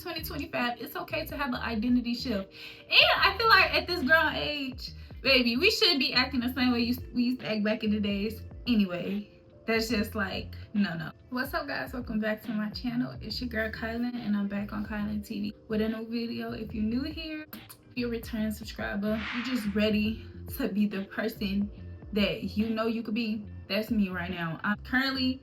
2025, it's okay to have an identity shift. And I feel like at this grown age, baby, we shouldn't be acting the same way we used to act back in the days anyway. That's just like, no. What's up, guys? Welcome back to my channel. It's your girl Kylan, and I'm back on Kylan TV with a new video. If you're new here, if you're a return subscriber, you're just ready to be the person that you know you could be. That's me right now. I'm currently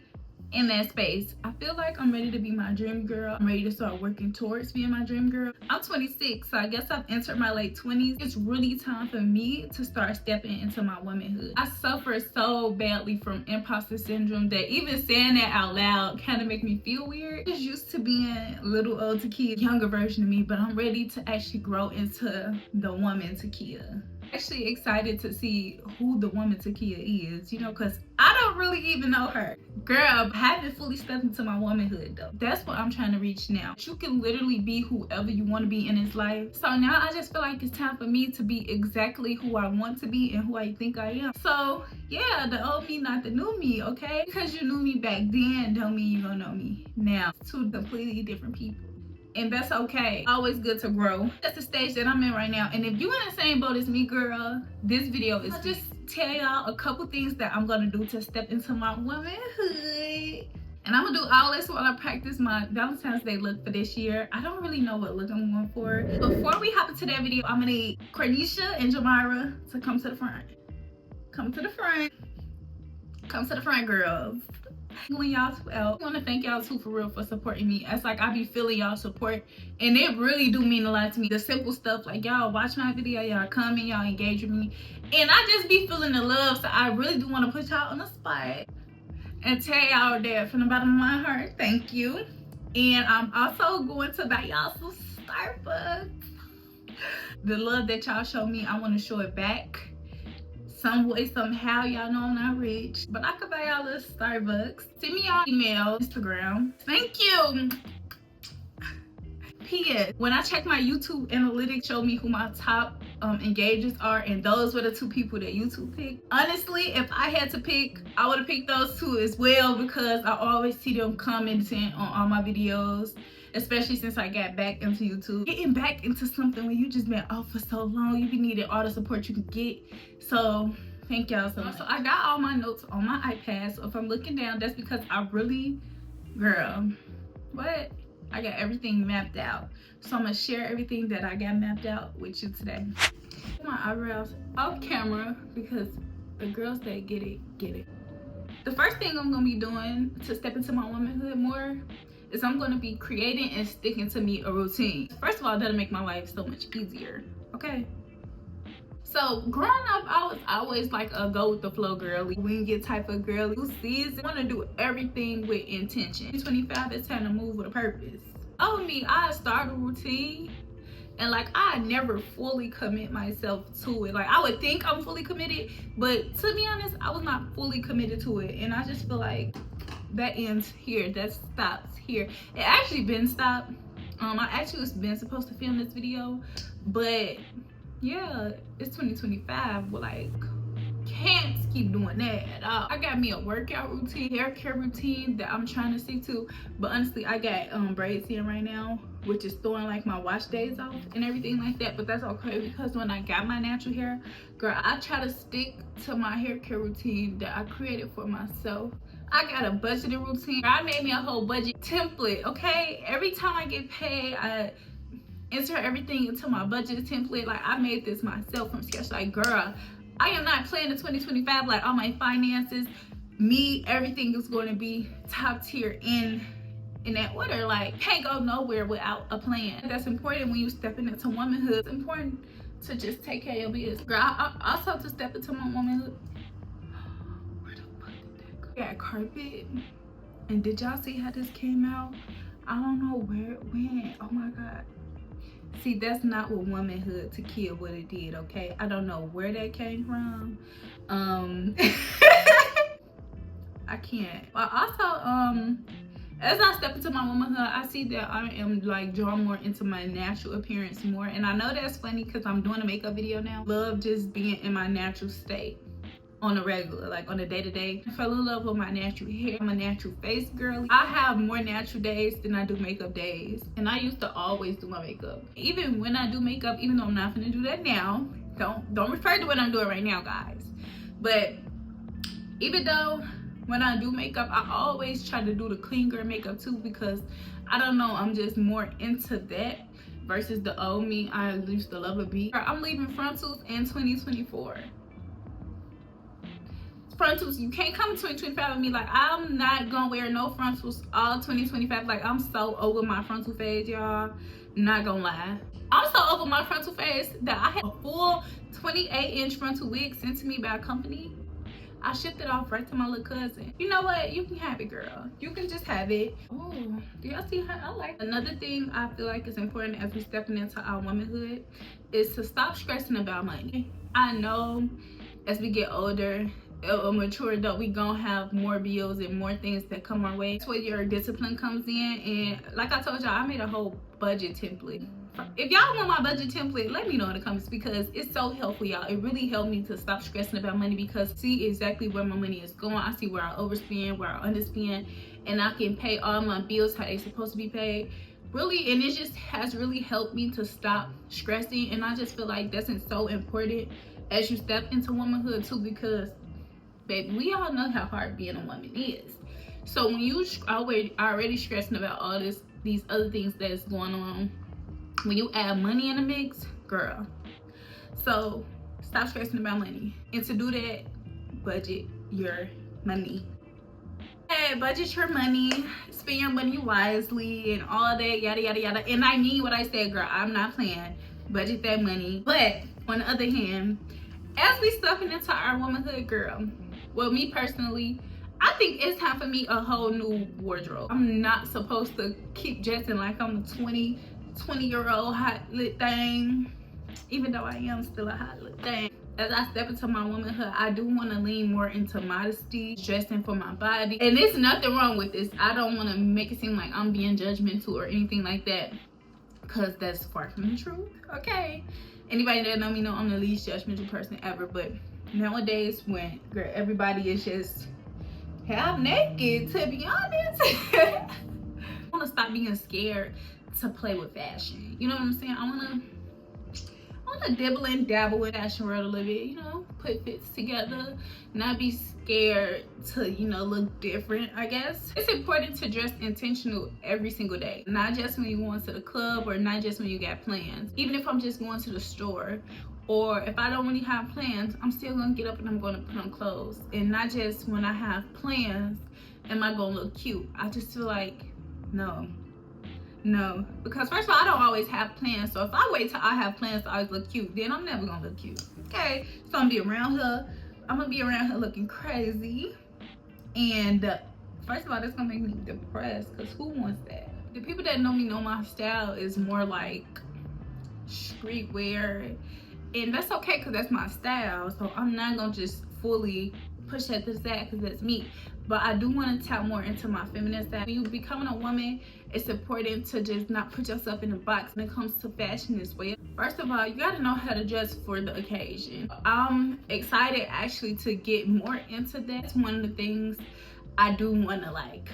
in that space. I feel like I'm ready to be my dream girl. I'm ready to start working towards being my dream girl. I'm 26, so I guess I've entered my late 20s. It's really time for me to start stepping into my womanhood. I suffer so badly from imposter syndrome that even saying that out loud kind of make me feel weird. I just used to being little old Takia, younger version of me, but I'm ready to actually grow into the woman Takia. Actually excited to see who the woman Takia is, you know, because I don't really even know her. Girl, I haven't fully stepped into my womanhood though. That's what I'm trying to reach now. You can literally be whoever you want to be in this life. So now I just feel like it's time for me to be exactly who I want to be and who I think I am. So yeah, the old me, not the new me, okay? Because you knew me back then don't mean you're gonna know me now. Two completely different people. And that's okay. Always good to grow. That's the stage that I'm in right now. And if you in the same boat as me, girl, this video is I'll just tell y'all a couple things that I'm gonna do to step into my womanhood. And I'm gonna do all this while I practice my Valentine's Day look for this year. I don't really know what look I'm going for. Before we hop into that video, I'm gonna need Cornisha and Jamira to come to the front. Come to the front. Come to the front, girls. When y'all out, I want to thank y'all too for real for supporting me. It's like I be feeling y'all support, and it really do mean a lot to me. The simple stuff like y'all watch my video, y'all comment, y'all engage with me, and I just be feeling the love. So I really do want to put y'all on the spot and tell y'all that from the bottom of my heart, thank you. And I'm also going to buy y'all some Starbucks. The love that y'all show me, I want to show it back. Some way, somehow, y'all know I'm not rich, but I could buy y'all a Starbucks. Send me y'all email, Instagram. Thank you. P.S. When I check my YouTube analytics, show me who my top engagers are, and those were the two people that YouTube picked. Honestly, if I had to pick, I would have picked those two as well, because I always see them commenting on all my videos, especially since I got back into YouTube. Getting back into something when you just been off for so long, you be needing all the support you can get. So thank y'all so much. So I got all my notes on my iPad, so if I'm looking down, that's because I really, girl, what? I got everything mapped out. So I'm gonna share everything that I got mapped out with you today. My eyebrows off camera, because the girls that get it, get it. The first thing I'm gonna be doing to step into my womanhood more is I'm gonna be creating and sticking to me a routine. First of all, that'll make my life so much easier, okay? So growing up, I was always like a go with the flow girly, wing it type of girly who sees and want to do everything with intention. 25, it's time to move with a purpose. Oh me, I start a routine and like I never fully commit myself to it. Like I would think I'm fully committed, but to be honest, I was not fully committed to it. And I just feel like that ends here, that stops here. It actually been stopped. I actually was been supposed to film this video, but yeah, it's 2025. But like, can't keep doing that at all. I got me a workout routine, hair care routine that I'm trying to stick to. But honestly, I got braids in right now, which is throwing like my wash days off and everything like that. But that's okay, because when I got my natural hair, girl, I try to stick to my hair care routine that I created for myself. I got a budgeted routine. I made me a whole budget template, okay? Every time I get paid, I enter everything into my budget template. Like I made this myself from scratch. Like girl, I am not playing the 2025. Like all my finances, me, everything is going to be top tier in that order. Like can't go nowhere without a plan. That's important when you stepping into womanhood. It's important to just take care of your business. Girl, I also to step into my womanhood. Where the fuck did that go? Got carpet. And did y'all see how this came out? I don't know where it went. Oh my god. See, that's not what womanhood Takia would have did, okay? I don't know where that came from. I can't. But also, as I step into my womanhood, I see that I am like drawn more into my natural appearance more. And I know that's funny because I'm doing a makeup video now. Love just being in my natural state. on a regular, like on a day-to-day. I fell in love with my natural hair. I'm a natural face girl. I have more natural days than I do makeup days. And I used to always do my makeup. Even when I do makeup, even though I'm not gonna do that now, don't refer to what I'm doing right now, guys. But even though when I do makeup, I always try to do the clean girl makeup too, because I don't know, I'm just more into that versus the old me I used to love a beat. I'm leaving frontals in 2024. Frontals, you can't come to 2025 with me. Like, I'm not gonna wear no frontals all 2025. Like, I'm so over my frontal phase, y'all. Not gonna lie, I'm so over my frontal phase that I had a full 28-inch frontal wig sent to me by a company. I shipped it off right to my little cousin. You know what? You can have it, girl. You can just have it. Oh, do y'all see how I like it? Another thing I feel like is important as we stepping into our womanhood is to stop stressing about money. I know as we get older, a mature adult, we gonna have more bills and more things that come our way. That's where your discipline comes in. And like I told y'all, I made a whole budget template. If y'all want my budget template, let me know in the comments, because it's so helpful, y'all. It really helped me to stop stressing about money, because I see exactly where my money is going. I see where I overspend, where I underspend, and I can pay all my bills how they're supposed to be paid. Really, and it just has really helped me to stop stressing. And I just feel like that's so important as you step into womanhood too, because baby, we all know how hard being a woman is. So when you already stressing about all these other things that's going on, when you add money in the mix, girl. So stop stressing about money. And to do that, budget your money. Hey, budget your money, spend your money wisely and all that, yada yada yada. And I mean what I said, girl. I'm not playing. Budget that money. But on the other hand, as we stepping into our womanhood, girl, well, me personally, I think it's time for me a whole new wardrobe. I'm not supposed to keep dressing like I'm a 20-year-old hot lit thing, even though I am still a hot lit thing. As I step into my womanhood, I do want to lean more into modesty, dressing for my body. And there's nothing wrong with this. I don't want to make it seem like I'm being judgmental or anything like that, because that's far from the truth, okay? Anybody that know me know I'm the least judgmental person ever. But nowadays, when girl, everybody is just half naked, to be honest, I want to stop being scared to play with fashion. You know what I'm saying? I want to dibble and dabble in fashion world a little bit, you know, put fits together, not be scared to, you know, look different, I guess. It's important to dress intentional every single day, not just when you're going to the club or not just when you got plans. Even if I'm just going to the store, or if I don't really have plans, I'm still gonna get up and I'm gonna put on clothes. And not just when I have plans am I gonna look cute. I just feel like, no, because first of all, I don't always have plans. So if I wait till I have plans to always look cute, then I'm never gonna look cute, okay? So I'm gonna be around here looking crazy. And first of all, that's gonna make me depressed, because who wants that? The people that know me know my style is more like streetwear, and that's okay, because that's my style. So I'm not gonna just fully push that to the side, because that's me. But I do want to tap more into my feminine side. When you becoming a woman, it's important to just not put yourself in a box when it comes to fashion as well. First of all, you got to know how to dress for the occasion. I'm excited actually to get more into that. It's one of the things I do want to like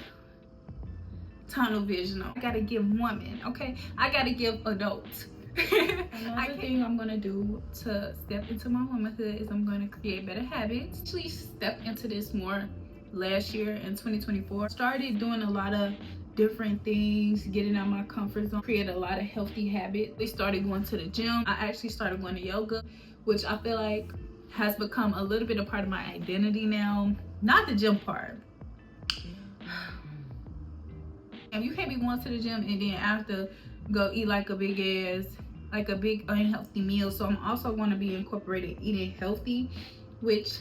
tunnel vision on. I got to give women, okay? I got to give adults. Another thing I'm gonna do to step into my womanhood is I'm gonna create better habits. Actually step into this more last year in 2024. Started doing a lot of different things, getting out my comfort zone, create a lot of healthy habits. We started going to the gym. I actually started going to yoga, which I feel like has become a little bit a part of my identity now. Not the gym part. And you can't be going to the gym and then after go eat like a big unhealthy meal. So I'm also going to be incorporating eating healthy, which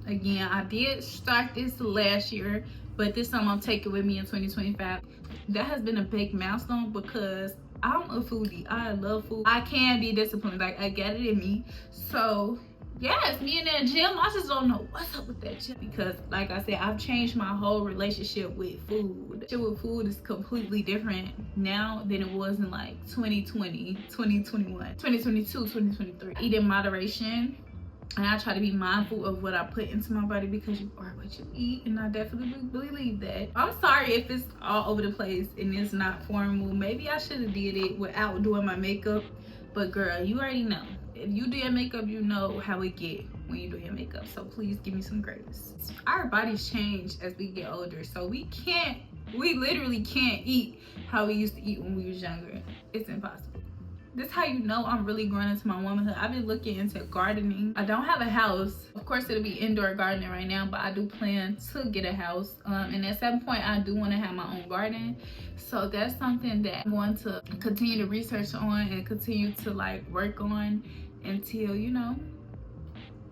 again, I did start this last year, but this time I'm taking with me in 2025. That has been a big milestone, because I'm a foodie. I love food. I can be disciplined, like I get it in me. So yes, me in that gym, I just don't know what's up with that gym, because like I said, I've changed my whole relationship with food. With food is completely different now than it was in like 2020, 2021, 2022, 2023. Eat in moderation. And I try to be mindful of what I put into my body, because you are what you eat, and I definitely believe that. I'm sorry if it's all over the place and it's not formal. Maybe I should have did it without doing my makeup, but girl, you already know. If you do your makeup, you know how it get when you do your makeup. So please give me some grace. Our bodies change as we get older, so we literally can't eat how we used to eat when we was younger. It's impossible. This how you know I'm really growing into my womanhood. I've been looking into gardening. I don't have a house. Of course, it'll be indoor gardening right now, but I do plan to get a house. And at some point, I do want to have my own garden. So that's something that I'm going to continue to research on and continue to like work on until, you know,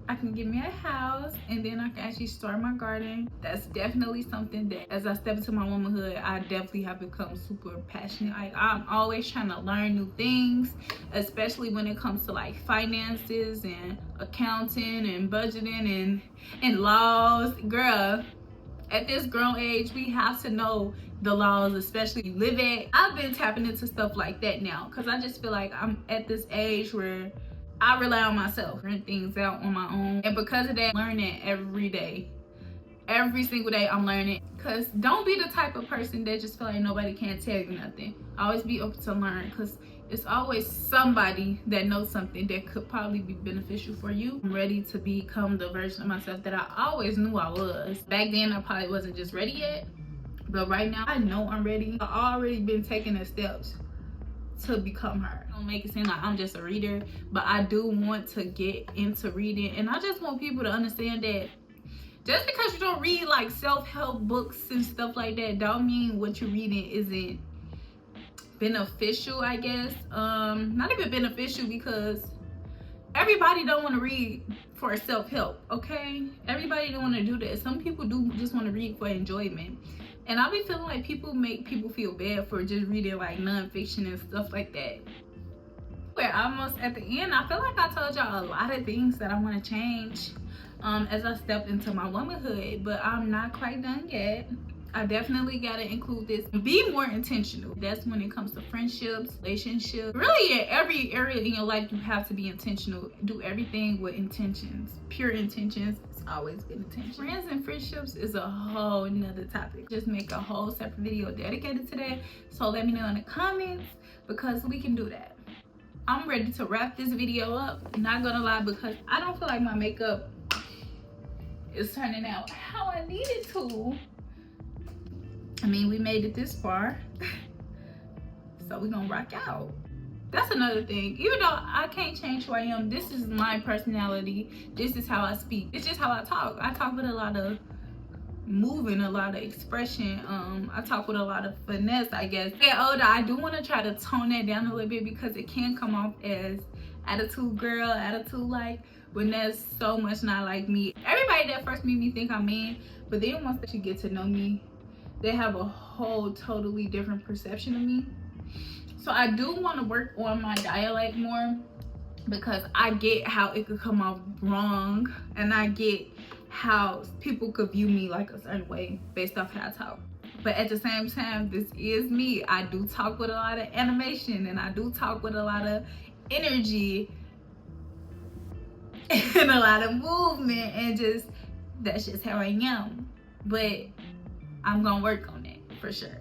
I can get me a house, and then I can actually start my garden. That's definitely something that as I step into my womanhood, I definitely have become super passionate. Like, I'm always trying to learn new things, especially when it comes to like finances and accounting and budgeting and laws. Girl, at this grown age, we have to know the laws, especially you live at. I've been tapping into stuff like that now, because I just feel like I'm at this age where I rely on myself, figuring things out on my own. And because of that, I'm learning every day. Every single day I'm learning. Because don't be the type of person that just feel like nobody can tell you nothing. Always be open to learn, because it's always somebody that knows something that could probably be beneficial for you. I'm ready to become the version of myself that I always knew I was. Back then I probably wasn't just ready yet, but right now I know I'm ready. I've already been taking the steps to become her. I don't make it seem like I'm just a reader, but I do want to get into reading, and I just want people to understand that just because you don't read like self-help books and stuff like that don't mean what you're reading isn't beneficial, I guess. Not even beneficial, because everybody don't want to read for self-help, okay? Everybody don't want to do that. Some people do just want to read for enjoyment. And I be feeling like people make people feel bad for just reading like nonfiction and stuff like that. We're almost at the end. I feel like I told y'all a lot of things that I want to change as I step into my womanhood, but I'm not quite done yet. I definitely gotta include this. Be more intentional. That's when it comes to friendships, relationships. Really, in every area in your life, you have to be intentional. Do everything with intentions, pure intentions. It's always good intention. Friends and friendships is a whole nother topic. Just make a whole separate video dedicated to that. So let me know in the comments, because we can do that. I'm ready to wrap this video up. Not gonna lie, because I don't feel like my makeup is turning out how I need it to. I mean, we made it this far, so we're gonna rock out. That's another thing. Even though I can't change who I am, this is my personality. This is how I speak. It's just how I talk. I talk with a lot of moving, a lot of expression. I talk with a lot of finesse, I guess. Get older, I do want to try to tone that down a little bit, because it can come off as attitude girl, attitude like, when that's so much not like me. Everybody that first made me think I'm mean, but then once you get to know me, they have a whole totally different perception of me. So I do want to work on my dialect more, because I get how it could come off wrong, and I get how people could view me like a certain way based off how I talk. But at the same time, this is me. I do talk with a lot of animation, and I do talk with a lot of energy and a lot of movement, and just that's just how I am. But I'm gonna work on it for sure.